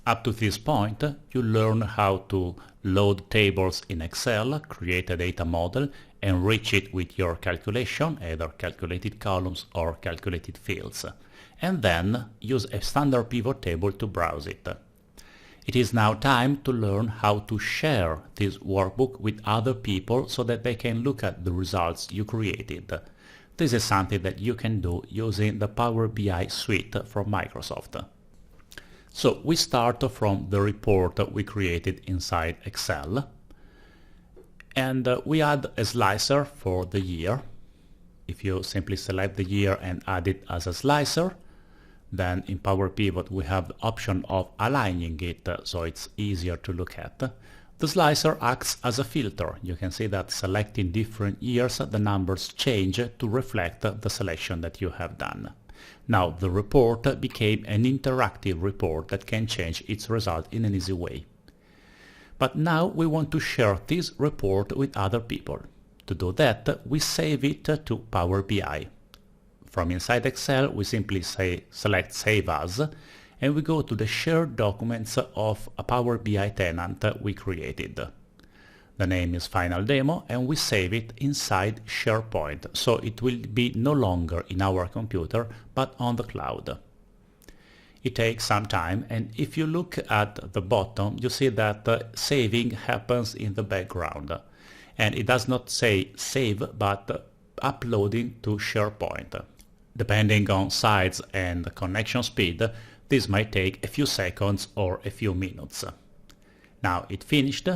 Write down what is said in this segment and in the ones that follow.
Up to this point, you learn how to load tables in Excel, create a data model, enrich it with your calculation, either calculated columns or calculated fields, and then use a standard pivot table to browse it. It is now time to learn how to share this workbook with other people so that they can look at the results you created. This is something that you can do using the Power BI suite from Microsoft. So we start from the report we created inside Excel, and we add a slicer for the year. If you simply select the year and add it as a slicer, then in Power Pivot we have the option of aligning it so it's easier to look at. The slicer acts as a filter. You can see that selecting different years, the numbers change to reflect the selection that you have done. Now the report became an interactive report that can change its result in an easy way. But now we want to share this report with other people. To do that, we save it to Power BI. From inside Excel, we simply select Save As, and we go to the shared documents of a Power BI tenant we created. The name is Final Demo, and we save it inside SharePoint, so it will be no longer in our computer, but on the cloud. It takes some time, and if you look at the bottom, you see that saving happens in the background. And it does not say save, but uploading to SharePoint. Depending on size and connection speed, this might take a few seconds or a few minutes. Now it finished,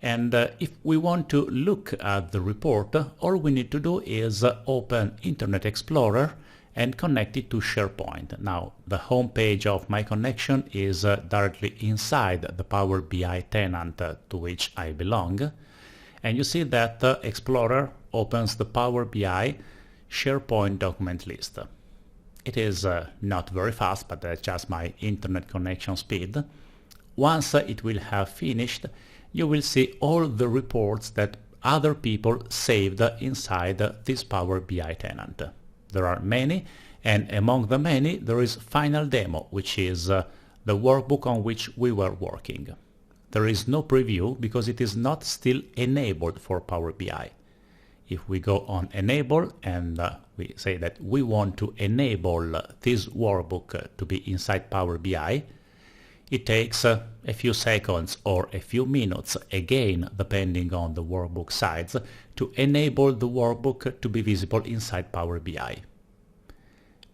and if we want to look at the report, all we need to do is open Internet Explorer and connect it to SharePoint. Now the home page of my connection is directly inside the Power BI tenant to which I belong, and you see that Explorer opens the Power BI SharePoint document list. It is not very fast, but that's just my internet connection speed. Once it will have finished, you will see all the reports that other people saved inside this Power BI tenant. There are many, and among the many there is Final Demo, which is the workbook on which we were working. There is no preview because it is not still enabled for Power BI. If we go on Enable and we say that we want to enable this workbook to be inside Power BI, it takes a few seconds or a few minutes, again depending on the workbook size, to enable the workbook to be visible inside Power BI.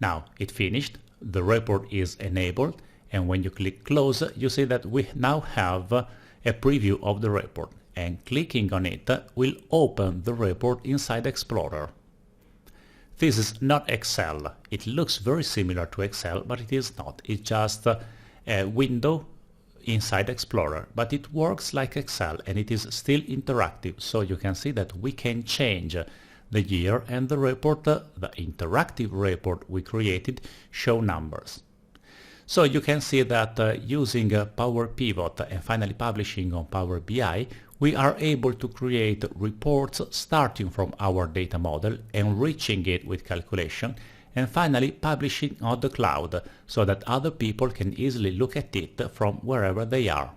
Now it finished, the report is enabled, and when you click Close, you see that we now have a preview of the report, and clicking on it will open the report inside Explorer. This is not Excel. It looks very similar to Excel, but it is not. It's just a window inside Explorer, but it works like Excel and it is still interactive, so you can see that we can change the year, and the report, the interactive report we created, show numbers. So you can see that using Power Pivot and finally publishing on Power BI, we are able to create reports starting from our data model, enriching it with calculation, and finally publishing on the cloud so that other people can easily look at it from wherever they are.